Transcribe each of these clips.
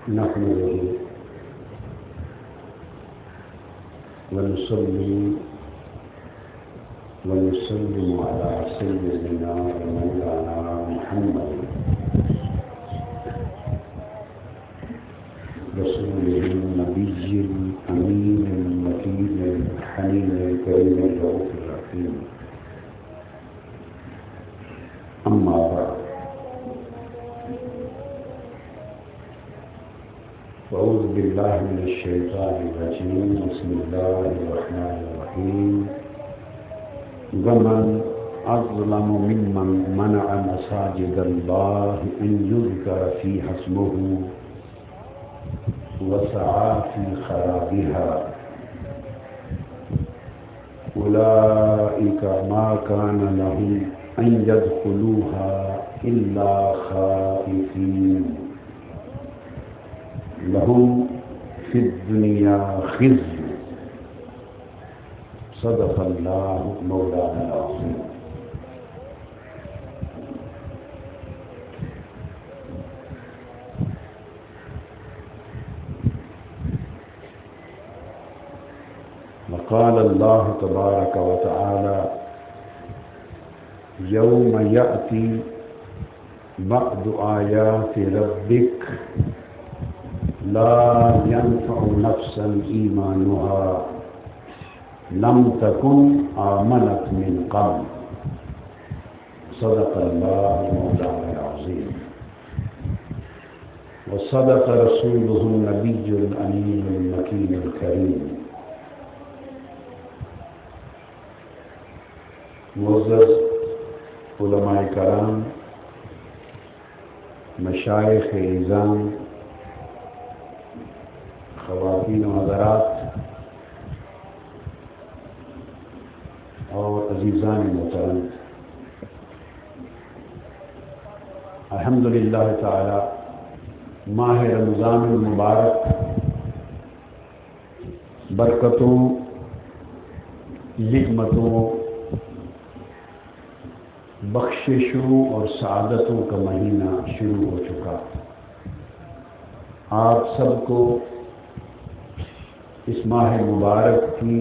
نحمده ونصلي ونسلم على سيدنا ومولانا محمد رسوله النبي الأمين المكين الحنين الكريم الرؤوف الرحيم. أما بعد، أعوذ بالله من الشيطان الرجيم. بسم الله الرحمن الرحيم. ومن أظلم ممن منع مساجد الله أن يذكر فيها اسمه وسعى في خرابها أولئك ما كان لهم أن يدخلوها إلا خائفين لهم في الدنيا خزي. صدق الله مولانا العظيم. وقال الله تبارك وتعالى: يوم يأتي بعد آيات ربك لا ينفع نفسا إيمانها لم تكن آمنت من قبل. صدق الله مولانا العظيم. وصدق رسوله النبي الأمين المكين الكريم. معزز علماء کرام، مشائخ اعظام، خواتین و حضرات اور عزیزان محترم، الحمدللہ تعالی ماہ رمضان المبارک برکتوں، نعمتوں، بخششوں اور سعادتوں کا مہینہ شروع ہو چکا. آپ سب کو اس ماہ مبارک کی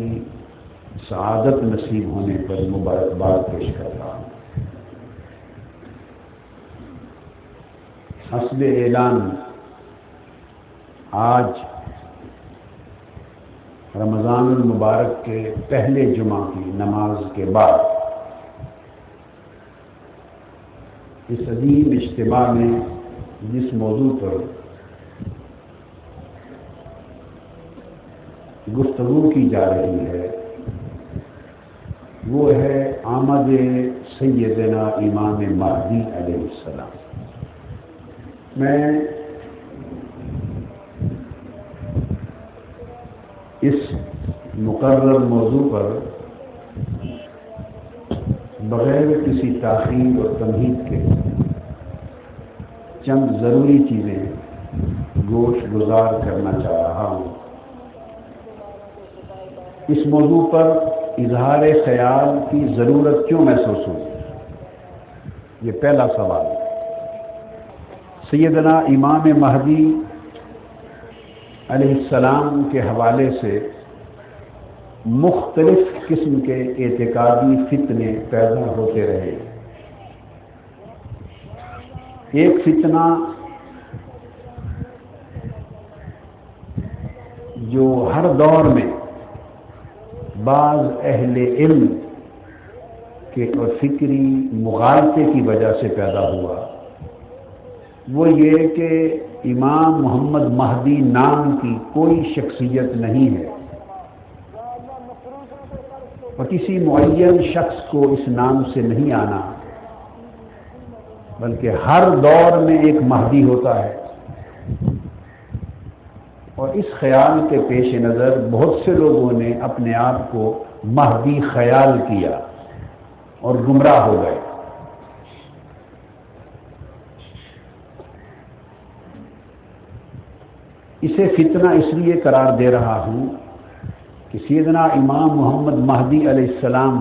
سعادت نصیب ہونے پر مبارکباد پیش کر رہا ہوں. حسب اعلان آج رمضان المبارک کے پہلے جمعہ کی نماز کے بعد اس عظیم اجتماع میں جس موضوع پر گفتگو کی جا رہی ہے وہ ہے آمد سیدنا امام مہدی علیہ السلام. میں اس مقرر موضوع پر بغیر کسی تاخیر اور تمہید کے چند ضروری چیزیں گوش گزار کرنا چاہ رہا ہوں. اس موضوع پر اظہار خیال کی ضرورت کیوں محسوس ہوئی؟ یہ پہلا سوال. سیدنا امام مہدی علیہ السلام کے حوالے سے مختلف قسم کے اعتقادی فتنے پیدا ہوتے رہے. ایک فتنہ جو ہر دور میں بعض اہل علم کے اور فکری مغالطے کی وجہ سے پیدا ہوا، وہ یہ کہ امام محمد مہدی نام کی کوئی شخصیت نہیں ہے اور کسی معین شخص کو اس نام سے نہیں آنا، بلکہ ہر دور میں ایک مہدی ہوتا ہے. اور اس خیال کے پیش نظر بہت سے لوگوں نے اپنے آپ کو مہدی خیال کیا اور گمراہ ہو گئے. اسے فتنہ اس لیے قرار دے رہا ہوں کہ سیدنا امام محمد مہدی علیہ السلام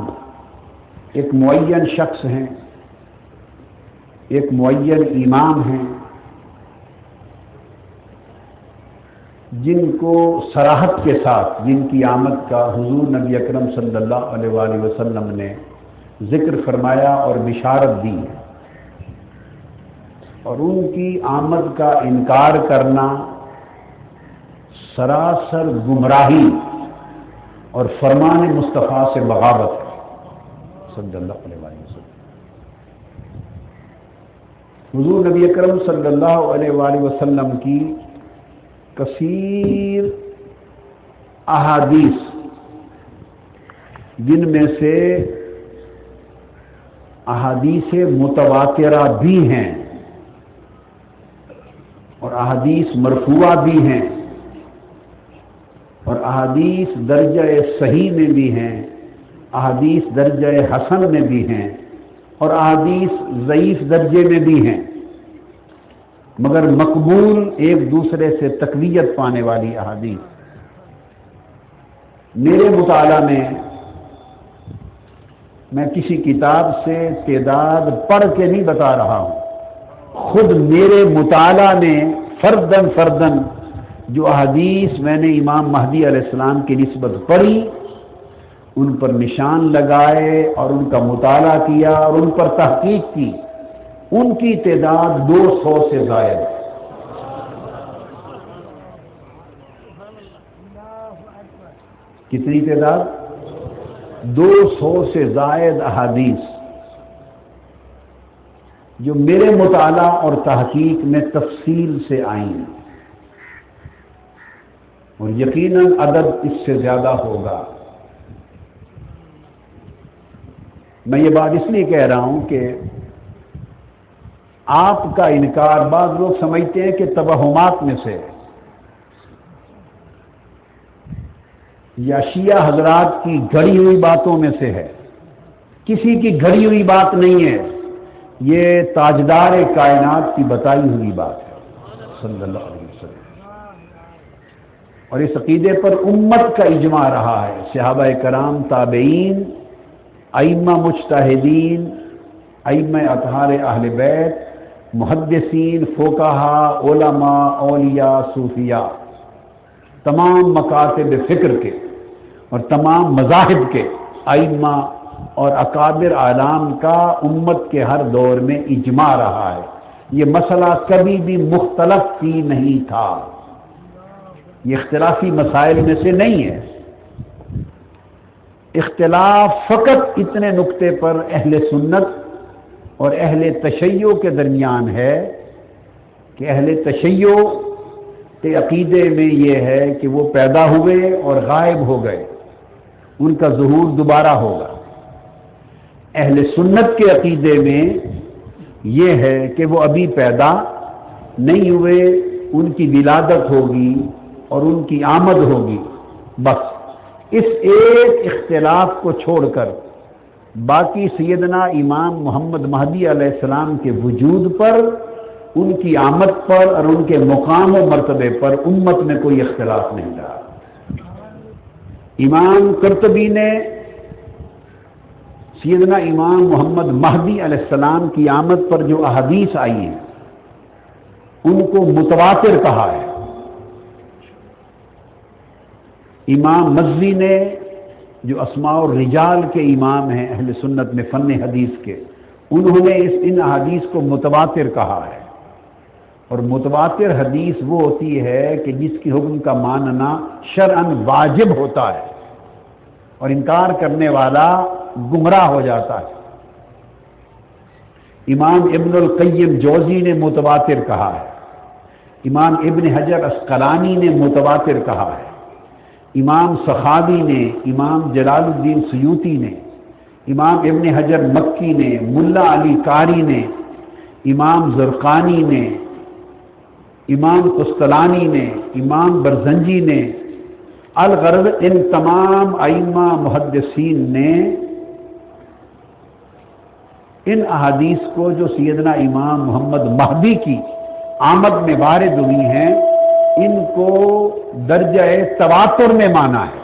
ایک معین شخص ہیں، ایک معین امام ہیں، جن کو صراحت کے ساتھ جن کی آمد کا حضور نبی اکرم صلی اللہ علیہ وآلہ وسلم نے ذکر فرمایا اور بشارت دی، اور ان کی آمد کا انکار کرنا سراسر گمراہی اور فرمان مصطفیٰ سے بغاوت صلی اللہ علیہ وسلم۔ حضور نبی اکرم صلی اللہ علیہ وآلہ وسلم کی کثیر احادیث، جن میں سے احادیث متواترہ بھی ہیں اور احادیث مرفوعہ بھی ہیں اور احادیث درجہ صحیح میں بھی ہیں، احادیث درجہ حسن میں بھی ہیں اور احادیث ضعیف درجے میں بھی ہیں، مگر مقبول ایک دوسرے سے تقویت پانے والی احادیث۔ میرے مطالعہ میں کسی کتاب سے تعداد پڑھ کے نہیں بتا رہا ہوں، خود میرے مطالعہ میں فردن جو احادیث میں نے امام مہدی علیہ السلام کی نسبت پڑھی، ان پر نشان لگائے اور ان کا مطالعہ کیا اور ان پر تحقیق کی، ان کی تعداد 200 سے زائد۔ کتنی تعداد؟ 200 سے زائد احادیث جو میرے مطالعہ اور تحقیق میں تفصیل سے آئیں، اور یقیناً عدد اس سے زیادہ ہوگا۔ میں یہ بات اس لیے کہہ رہا ہوں کہ آپ کا انکار بعض لوگ سمجھتے ہیں کہ توہمات میں سے یا شیعہ حضرات کی گھڑی ہوئی باتوں میں سے ہے۔ کسی کی گھڑی ہوئی بات نہیں ہے، یہ تاجدار کائنات کی بتائی ہوئی بات ہے صلی اللہ علیہ وسلم، اور اس عقیدے پر امت کا اجماع رہا ہے، صحابہ کرام، تابعین، ائمہ مجتہدین، ائمہ اطہار اہل بیت، محدثین، فقہاء، علماء، اولیاء، صوفیاء، تمام مکاتب فکر کے اور تمام مذاہب کے ائمہ اور اکابر اعلام کا امت کے ہر دور میں اجماع رہا ہے۔ یہ مسئلہ کبھی بھی مختلف فی نہیں تھا، یہ اختلافی مسائل میں سے نہیں ہے۔ اختلاف فقط اتنے نقطے پر اہل سنت اور اہل تشیع کے درمیان ہے کہ اہل تشیع کے عقیدے میں یہ ہے کہ وہ پیدا ہوئے اور غائب ہو گئے، ان کا ظہور دوبارہ ہوگا۔ اہل سنت کے عقیدے میں یہ ہے کہ وہ ابھی پیدا نہیں ہوئے، ان کی ولادت ہوگی اور ان کی آمد ہوگی۔ بس اس ایک اختلاف کو چھوڑ کر باقی سیدنا امام محمد مہدی علیہ السلام کے وجود پر، ان کی آمد پر اور ان کے مقام و مرتبے پر امت میں کوئی اختلاف نہیں رہا۔ امام قرطبی نے سیدنا امام محمد مہدی علیہ السلام کی آمد پر جو احادیث آئی ہیں ان کو متواتر کہا ہے۔ امام مزی نے جو اسماء الرجال کے امام ہیں اہل سنت میں فن حدیث کے، انہوں نے ان احادیث کو متواتر کہا ہے، اور متواتر حدیث وہ ہوتی ہے کہ جس کی حکم کا ماننا شرعاً واجب ہوتا ہے اور انکار کرنے والا گمراہ ہو جاتا ہے۔ امام ابن القیم جوزی نے متواتر کہا ہے، امام ابن حجر اسقلانی نے متواتر کہا ہے، امام سخاوی نے، امام جلال الدین سیوطی نے، امام ابن حجر مکی نے، ملا علی قاری نے، امام زرقانی نے، امام قسطلانی نے، امام برزنجی نے، الغرض ان تمام ائمہ محدثین نے ان احادیث کو جو سیدنا امام محمد مہدی کی آمد میں وارد ہوئی ہیں ان کو درجہ تواتر میں مانا ہے،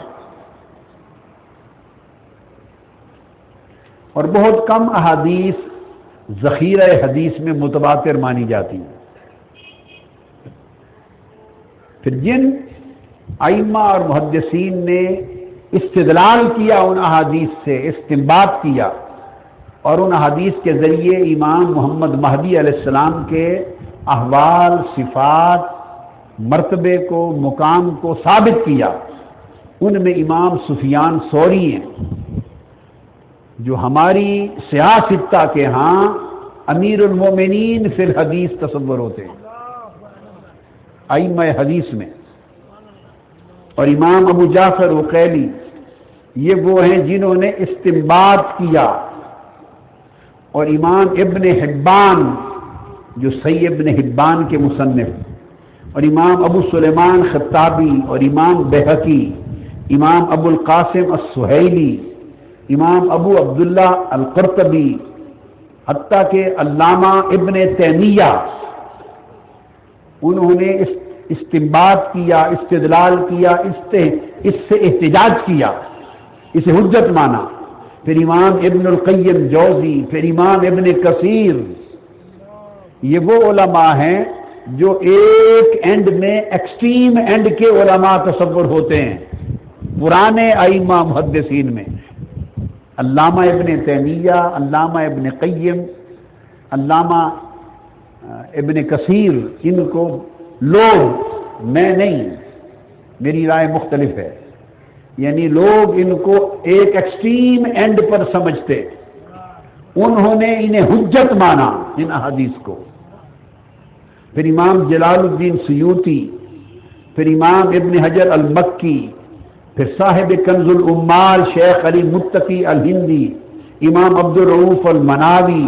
اور بہت کم احادیث ذخیرہ حدیث میں متواتر مانی جاتی ہیں۔ پھر جن ائمہ اور محدثین نے استدلال کیا ان احادیث سے، استنباط کیا، اور ان احادیث کے ذریعے امام محمد مہدی علیہ السلام کے احوال، صفات، مرتبے کو، مقام کو ثابت کیا۔ ان میں امام سفیان ثوری ہیں جو ہماری سیاستہ کے ہاں امیر المومنین فی الحدیث تصور ہوتے ہیں ائمہ حدیث میں، اور امام ابو جعفر عقیلی یہ وہ ہیں جنہوں نے استنباط کیا، اور امام ابن حبان جو صحیح ابن حبان کے مصنف، اور امام ابو سلیمان خطابی، اور امام بہقی، امام ابو القاسم السہیلی، امام ابو عبداللہ القرطبی، حتیٰ کہ علامہ ابن تیمیہ، انہوں نے استنباط کیا، استدلال کیا، اس سے احتجاج کیا، اسے حجت مانا۔ پھر امام ابن القیم جوزی، پھر امام ابن کثیر، یہ وہ علماء ہیں جو ایک اینڈ میں ایکسٹریم اینڈ کے علماء تصور ہوتے ہیں پرانے ائمہ محدثین میں۔ علامہ ابن تیمیہ، علامہ ابن قیم، علامہ ابن کثیر، ان کو لوگ، میں نہیں، میری رائے مختلف ہے، یعنی لوگ ان کو ایک ایکسٹریم اینڈ پر سمجھتے، انہوں نے انہیں حجت مانا ان احادیث کو۔ پھر امام جلال الدین سیوطی، پھر امام ابن حجر المکی، پھر صاحب کنز العمال شیخ علی متقی الہندی، امام عبد الرؤوف المناوی،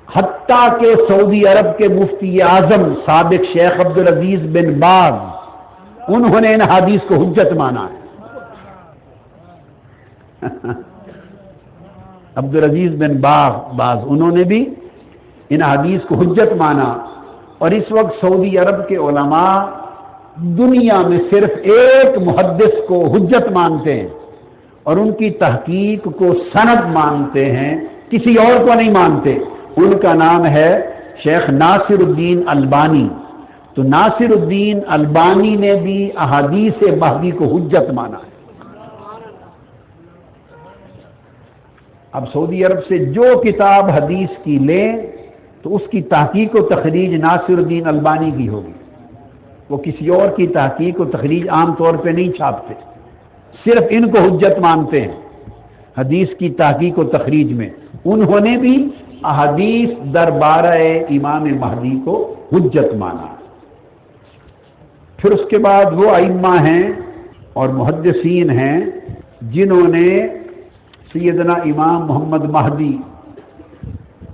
حتیٰ کہ سعودی عرب کے مفتی اعظم سابق شیخ عبدالعزیز بن باز، انہوں نے ان حدیث کو حجت مانا ہے۔ عبدالعزیز بن باز انہوں نے بھی ان حدیث کو حجت مانا، اور اس وقت سعودی عرب کے علماء دنیا میں صرف ایک محدث کو حجت مانتے ہیں اور ان کی تحقیق کو سند مانتے ہیں، کسی اور کو نہیں مانتے۔ ان کا نام ہے شیخ ناصر الدین البانی۔ تو ناصر الدین البانی نے بھی احادیث مہدی کو حجت مانا ہے۔ اب سعودی عرب سے جو کتاب حدیث کی لیں تو اس کی تحقیق و تخریج ناصر الدین البانی کی ہوگی، وہ کسی اور کی تحقیق و تخریج عام طور پہ نہیں چھاپتے، صرف ان کو حجت مانتے ہیں حدیث کی تحقیق و تخریج میں۔ انہوں نے بھی احادیث دربارہ امام مہدی کو حجت مانا۔ پھر اس کے بعد وہ ائمہ ہیں اور محدثین ہیں جنہوں نے سیدنا امام محمد مہدی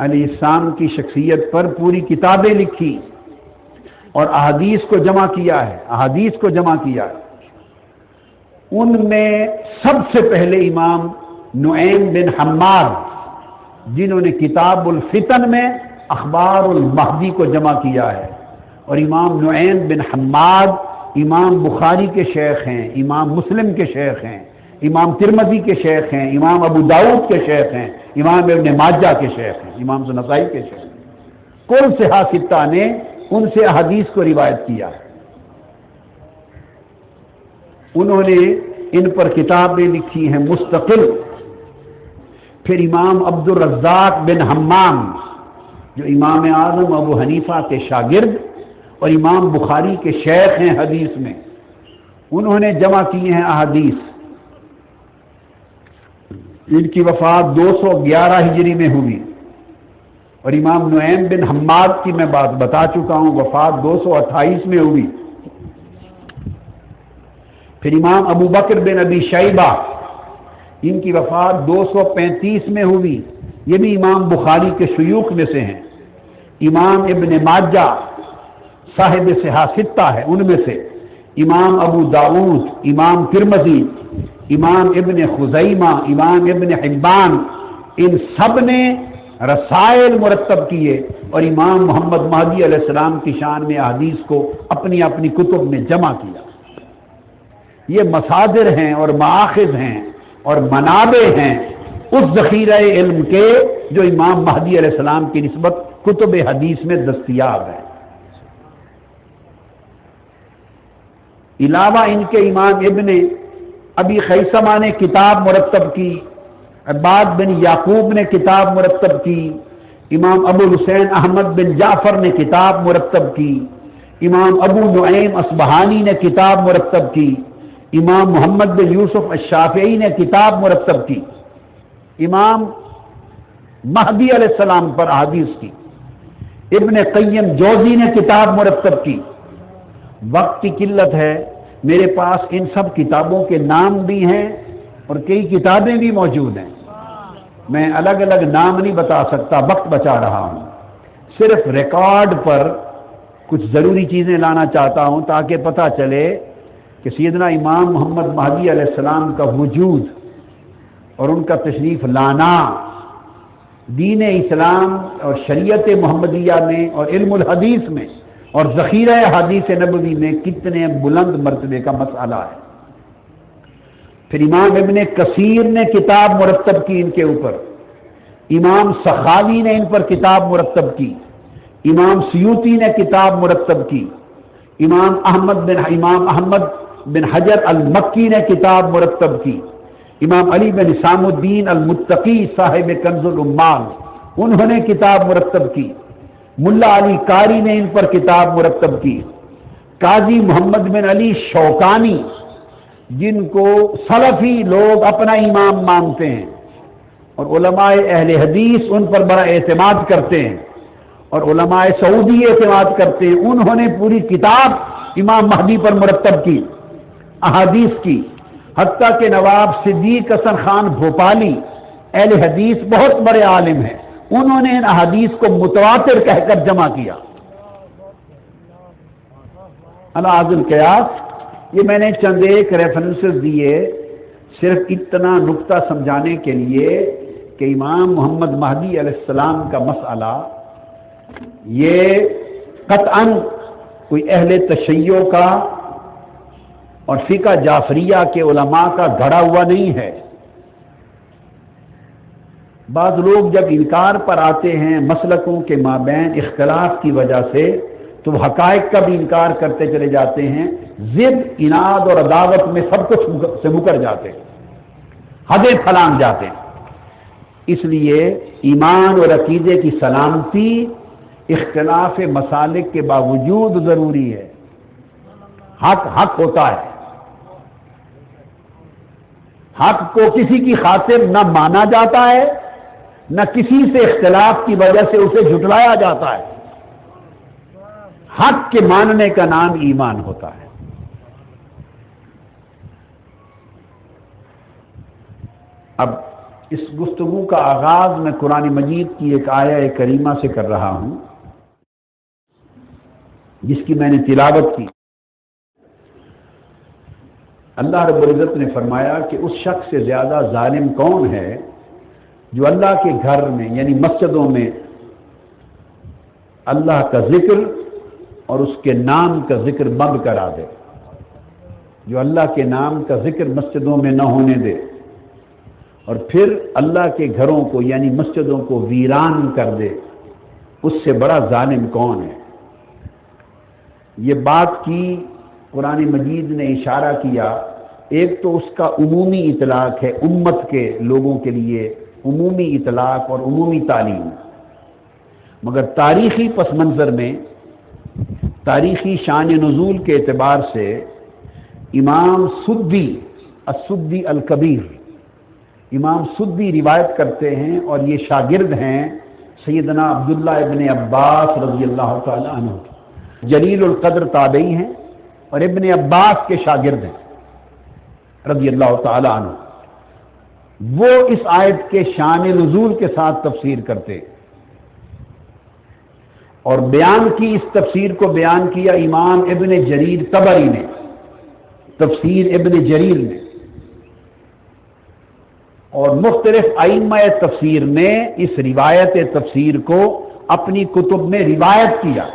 علیہ السلام کی شخصیت پر پوری کتابیں لکھی اور احادیث کو جمع کیا ہے، احادیث کو جمع کیا ہے۔ ان میں سب سے پہلے امام نعیم بن حماد، جنہوں نے کتاب الفتن میں اخبار المہدی کو جمع کیا ہے، اور امام نعیم بن حماد امام بخاری کے شیخ ہیں، امام مسلم کے شیخ ہیں، امام ترمذی کے شیخ ہیں، امام ابو داؤد کے شیخ ہیں، امام ابن ماجہ کے شیخ ہیں، امام نسائی کے شیخ ہیں۔ کل صحافتہ نے ان سے احادیث کو روایت کیا ہے۔ انہوں نے ان پر کتابیں لکھی ہیں مستقل۔ پھر امام عبد الرزاق بن حمام جو امام اعظم ابو حنیفہ کے شاگرد اور امام بخاری کے شیخ ہیں حدیث میں، انہوں نے جمع کیے ہیں احادیث۔ ان کی وفات 211 ہجری میں ہوئی، اور امام نعیم بن حماد کی میں بات بتا چکا ہوں، وفات 228 میں ہوئی۔ پھر امام ابو بکر بن ابی شیبہ، ان کی وفات 235 میں ہوئی، یہ بھی امام بخاری کے شیوخ میں سے ہیں۔ امام ابن ماجہ صاحب صحافتہ ہے ان میں سے، امام ابو داؤد، امام ترمذی، امام ابن خزیمہ، امام ابن حبان، ان سب نے رسائل مرتب کیے اور امام محمد مہدی علیہ السلام کی شان میں احادیث کو اپنی اپنی کتب میں جمع کیا۔ یہ مصادر ہیں اور مآخذ ہیں اور منابع ہیں اس ذخیرہ علم کے جو امام مہدی علیہ السلام کی نسبت کتب حدیث میں دستیاب ہے۔ علاوہ ان کے امام ابن ابی خیثمہ نے کتاب مرتب کی، عباد بن یعقوب نے کتاب مرتب کی، امام ابو الحسین احمد بن جعفر نے کتاب مرتب کی، امام ابو نعیم اصبہانی نے کتاب مرتب کی، امام محمد بن یوسف الشافعی نے کتاب مرتب کی، امام مہدی علیہ السلام پر احادیث کی، ابن قیم جوزی نے کتاب مرتب کی۔ وقت کی قلت ہے، میرے پاس ان سب کتابوں کے نام بھی ہیں اور کئی کتابیں بھی موجود ہیں، میں الگ الگ نام نہیں بتا سکتا، وقت بچا رہا ہوں، صرف ریکارڈ پر کچھ ضروری چیزیں لانا چاہتا ہوں تاکہ پتہ چلے کہ سیدنا امام محمد مہدی علیہ السلام کا وجود اور ان کا تشریف لانا دین اسلام اور شریعت محمدیہ میں اور علم الحدیث میں اور ذخیرہ حدیث نبوی میں کتنے بلند مرتبے کا مسئلہ ہے۔ پھر امام ابن کثیر نے کتاب مرتب کی ان کے اوپر، امام سخاوی نے ان پر کتاب مرتب کی، امام سیوطی نے کتاب مرتب کی، امام احمد بن حجر المکی نے کتاب مرتب کی، امام علی بن نظام الدین المتقی صاحب کنز العمال انہوں نے کتاب مرتب کی، ملا علی قاری نے ان پر کتاب مرتب کی، قاضی محمد بن علی شوکانی جن کو سلفی لوگ اپنا امام مانتے ہیں اور علماء اہل حدیث ان پر بڑا اعتماد کرتے ہیں اور علماء سعودی اعتماد کرتے ہیں، انہوں نے پوری کتاب امام مہدی پر مرتب کی، احادیث کی، حتیٰ کہ نواب صدیق حسن خان بھوپالی اہل حدیث بہت بڑے عالم ہیں، انہوں نے ان احادیث کو متواتر کہہ کر جمع کیا۔ الاعز القیاس، یہ میں نے چند ایک ریفرنسز دیے صرف اتنا نقطہ سمجھانے کے لیے کہ امام محمد مہدی علیہ السلام کا مسئلہ یہ قطعاً کوئی اہل تشیع کا اور فقہ جعفریہ کے علماء کا گھڑا ہوا نہیں ہے۔ بعض لوگ جب انکار پر آتے ہیں مسلکوں کے مابین اختلاف کی وجہ سے تو حقائق کا بھی انکار کرتے چلے جاتے ہیں، ضد، اناد اور عداوت میں سب کچھ سے مکر جاتے ہیں، حدیں پھلانگ جاتے ہیں۔ اس لیے ایمان اور عقیدے کی سلامتی اختلاف مسالک کے باوجود ضروری ہے۔ حق حق ہوتا ہے، حق کو کسی کی خاطر نہ مانا جاتا ہے نہ کسی سے اختلاف کی وجہ سے اسے جھٹلایا جاتا ہے۔ حق کے ماننے کا نام ایمان ہوتا ہے۔ اب اس گفتگو کا آغاز میں قرآن مجید کی ایک آیہ کریمہ سے کر رہا ہوں جس کی میں نے تلاوت کی۔ اللہ رب العزت نے فرمایا کہ اس شخص سے زیادہ ظالم کون ہے جو اللہ کے گھر میں یعنی مسجدوں میں اللہ کا ذکر اور اس کے نام کا ذکر بند کرا دے، جو اللہ کے نام کا ذکر مسجدوں میں نہ ہونے دے اور پھر اللہ کے گھروں کو یعنی مسجدوں کو ویران کر دے، اس سے بڑا ظالم کون ہے؟ یہ بات کی قرآن مجید نے اشارہ کیا، ایک تو اس کا عمومی اطلاق ہے، امت کے لوگوں کے لیے عمومی اطلاق اور عمومی تعلیم، مگر تاریخی پس منظر میں تاریخی شان نزول کے اعتبار سے امام سدی السدی الکبیر، امام سدی روایت کرتے ہیں اور یہ شاگرد ہیں سیدنا عبداللہ ابن عباس رضی اللہ تعالی عنہ، جلیل القدر تابعی ہیں اور ابن عباس کے شاگرد ہیں رضی اللہ تعالی عنہ۔ وہ اس آیت کے شان نزول کے ساتھ تفسیر کرتے اور بیان کی، اس تفسیر کو بیان کیا امام ابن جریر طبری نے، تفسیر ابن جریر نے، اور مختلف ائمہ تفسیر نے اس روایت تفسیر کو اپنی کتب میں روایت کیا،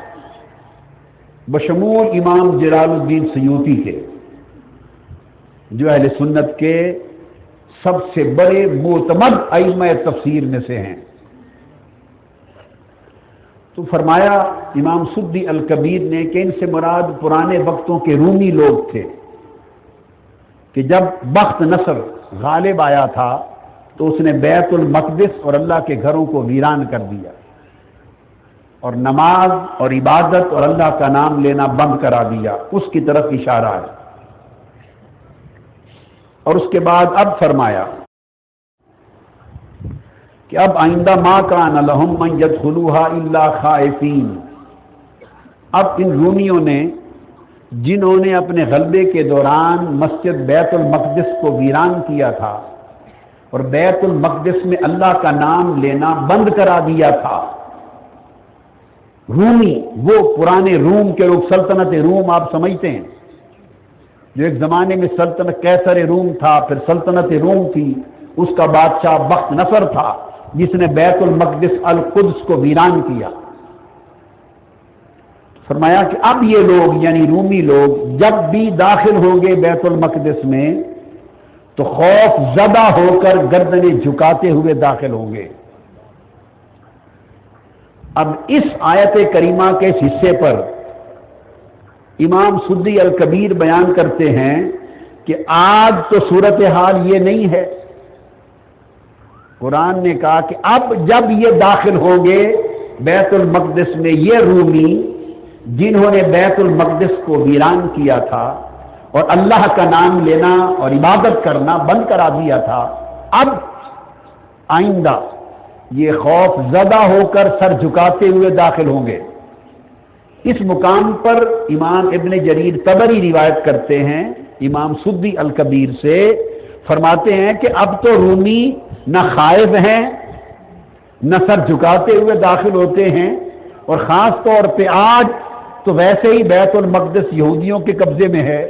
بشمول امام جلال الدین سیوطی کے جو اہل سنت کے سب سے بڑے معتمد ائمہ تفسیر میں سے ہیں۔ تو فرمایا امام سدی الکبیر نے کہ ان سے مراد پرانے وقتوں کے رومی لوگ تھے، کہ جب بخت نصر غالب آیا تھا تو اس نے بیت المقدس اور اللہ کے گھروں کو ویران کر دیا اور نماز اور عبادت اور اللہ کا نام لینا بند کرا دیا، اس کی طرف اشارہ ہے۔ اور اس کے بعد اب فرمایا کہ اب آئندہ ما کان لہم من یدخلوہا الا خائفین، اب ان رومیوں نے جنہوں نے اپنے غلبے کے دوران مسجد بیت المقدس کو ویران کیا تھا اور بیت المقدس میں اللہ کا نام لینا بند کرا دیا تھا، رومی وہ پرانے روم کے لوگ، سلطنت روم آپ سمجھتے ہیں، جو ایک زمانے میں سلطنت قیصر روم تھا، پھر سلطنت روم تھی، اس کا بادشاہ بخت نصر تھا جس نے بیت المقدس القدس کو ویران کیا۔ فرمایا کہ اب یہ لوگ یعنی رومی لوگ جب بھی داخل ہوں گے بیت المقدس میں تو خوف زدہ ہو کر گردنیں جھکاتے ہوئے داخل ہوں گے۔ اب اس آیت کریمہ کے اس حصے پر امام سدی الکبیر بیان کرتے ہیں کہ آج تو صورتحال یہ نہیں ہے، قرآن نے کہا کہ اب جب یہ داخل ہوں گے بیت المقدس میں، یہ رومی جنہوں نے بیت المقدس کو ویران کیا تھا اور اللہ کا نام لینا اور عبادت کرنا بند کرا دیا تھا، اب آئندہ یہ خوف زدہ ہو کر سر جھکاتے ہوئے داخل ہوں گے۔ اس مقام پر امام ابن جریر طبری روایت کرتے ہیں امام سدی الکبیر سے، فرماتے ہیں کہ اب تو رومی نہ خائف ہیں نہ سر جھکاتے ہوئے داخل ہوتے ہیں، اور خاص طور پہ آج تو ویسے ہی بیت المقدس یہودیوں کے قبضے میں ہے،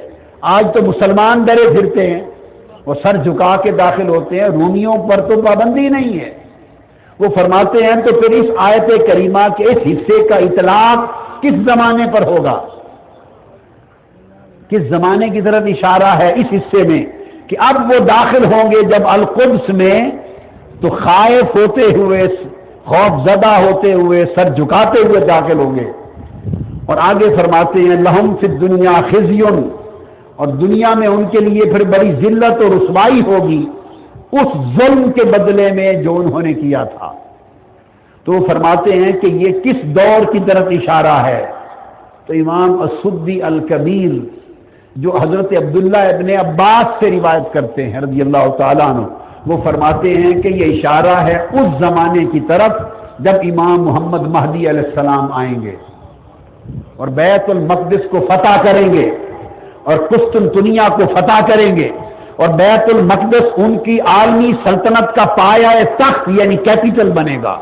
آج تو مسلمان ڈرے پھرتے ہیں اور سر جھکا کے داخل ہوتے ہیں، رومیوں پر تو پابندی نہیں ہے۔ وہ فرماتے ہیں تو پھر اس آیت کریمہ کے اس حصے کا اطلاق کس زمانے پر ہوگا، کس زمانے کی طرف اشارہ ہے اس حصے میں کہ اب وہ داخل ہوں گے جب القدس میں تو خائف ہوتے ہوئے، خوف زدہ ہوتے ہوئے، سر جھکاتے ہوئے داخل ہوں گے۔ اور آگے فرماتے ہیں لہم فی الدنیا خزی، اور دنیا میں ان کے لیے پھر بڑی ذلت اور رسوائی ہوگی اس ظلم کے بدلے میں جو انہوں نے کیا تھا۔ تو وہ فرماتے ہیں کہ یہ کس دور کی طرف اشارہ ہے، تو امام السدی الکبیر جو حضرت عبداللہ ابن عباس سے روایت کرتے ہیں رضی اللہ تعالیٰ عنہ، وہ فرماتے ہیں کہ یہ اشارہ ہے اس زمانے کی طرف جب امام محمد مہدی علیہ السلام آئیں گے اور بیت المقدس کو فتح کریں گے اور قسطنطنیہ کو فتح کریں گے، اور بیت المقدس ان کی عالمی سلطنت کا پایہ تخت یعنی کیپٹل بنے گا۔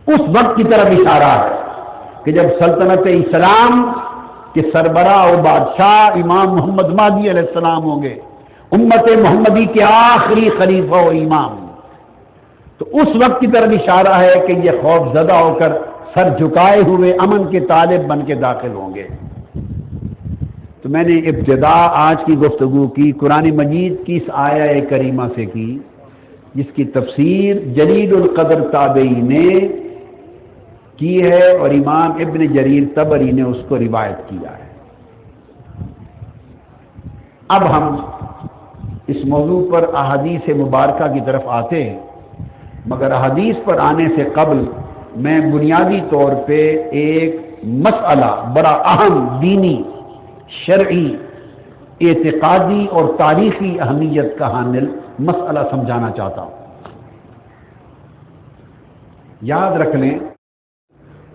اس وقت کی طرف اشارہ ہے کہ جب سلطنت اسلام کے سربراہ و بادشاہ امام محمد مہدی علیہ السلام ہوں گے، امت محمدی کے آخری خلیفہ و امام، تو اس وقت کی طرف اشارہ ہے کہ یہ خوف زدہ ہو کر سر جھکائے ہوئے امن کے طالب بن کے داخل ہوں گے۔ تو میں نے ابتدا آج کی گفتگو کی قرآن مجید کی اس آیہ کریمہ سے کی جس کی تفسیر جلیل القدر تابعی نے کی ہے اور امام ابن جریر طبری نے اس کو روایت کیا ہے۔ اب ہم اس موضوع پر احادیث مبارکہ کی طرف آتے ہیں، مگر احادیث پر آنے سے قبل میں بنیادی طور پہ ایک مسئلہ بڑا اہم دینی، شرعی، اعتقادی اور تاریخی اہمیت کا حامل مسئلہ سمجھانا چاہتا ہوں۔ یاد رکھ لیں،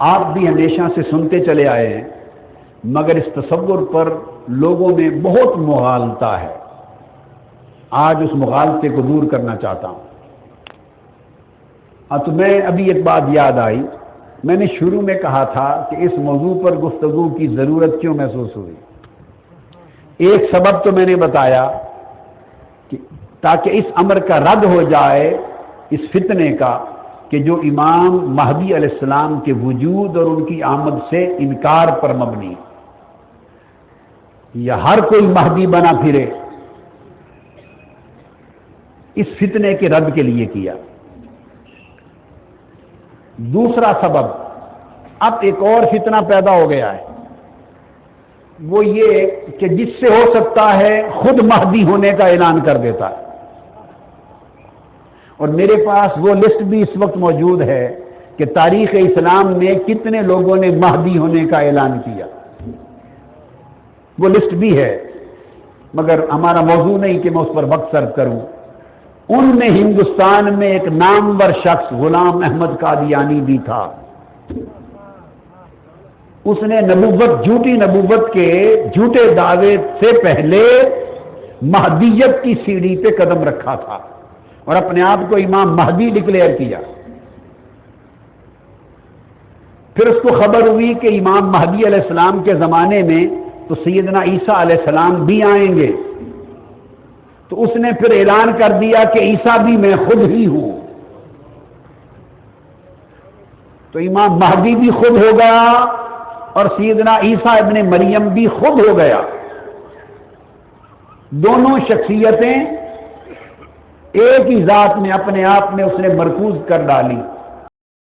آپ بھی ہمیشہ سے سنتے چلے آئے ہیں، مگر اس تصور پر لوگوں میں بہت مغالطہ ہے، آج اس مغالطے کو دور کرنا چاہتا ہوں۔ تو میں ابھی ایک بات یاد آئی، میں نے شروع میں کہا تھا کہ اس موضوع پر گفتگو کی ضرورت کیوں محسوس ہوئی۔ ایک سبب تو میں نے بتایا کہ تاکہ اس امر کا رد ہو جائے، اس فتنے کا کہ جو امام مہدی علیہ السلام کے وجود اور ان کی آمد سے انکار پر مبنی، یا ہر کوئی مہدی بنا پھرے، اس فتنے کے رد کے لیے کیا۔ دوسرا سبب، اب ایک اور فتنہ پیدا ہو گیا ہے، وہ یہ کہ جس سے ہو سکتا ہے خود مہدی ہونے کا اعلان کر دیتا ہے. اور میرے پاس وہ لسٹ بھی اس وقت موجود ہے کہ تاریخ اسلام میں کتنے لوگوں نے مہدی ہونے کا اعلان کیا. وہ لسٹ بھی ہے، مگر ہمارا موضوع نہیں کہ میں اس پر وقت صرف کروں. ان میں ہندوستان میں ایک نامور شخص غلام احمد قادیانی بھی تھا. اس نے نبوت، جھوٹی نبوت کے جھوٹے دعوے سے پہلے مہدیت کی سیڑھی پہ قدم رکھا تھا اور اپنے آپ کو امام مہدی ڈکلیئر کیا. پھر اس کو خبر ہوئی کہ امام مہدی علیہ السلام کے زمانے میں تو سیدنا عیسیٰ علیہ السلام بھی آئیں گے، تو اس نے پھر اعلان کر دیا کہ عیسیٰ بھی میں خود ہی ہوں. تو امام مہدی بھی خود ہو گیا اور سیدنا عیسیٰ ابن مریم بھی خود ہو گیا. دونوں شخصیتیں ایک ہی ذات میں اپنے آپ میں اس نے مرکوز کر ڈالی.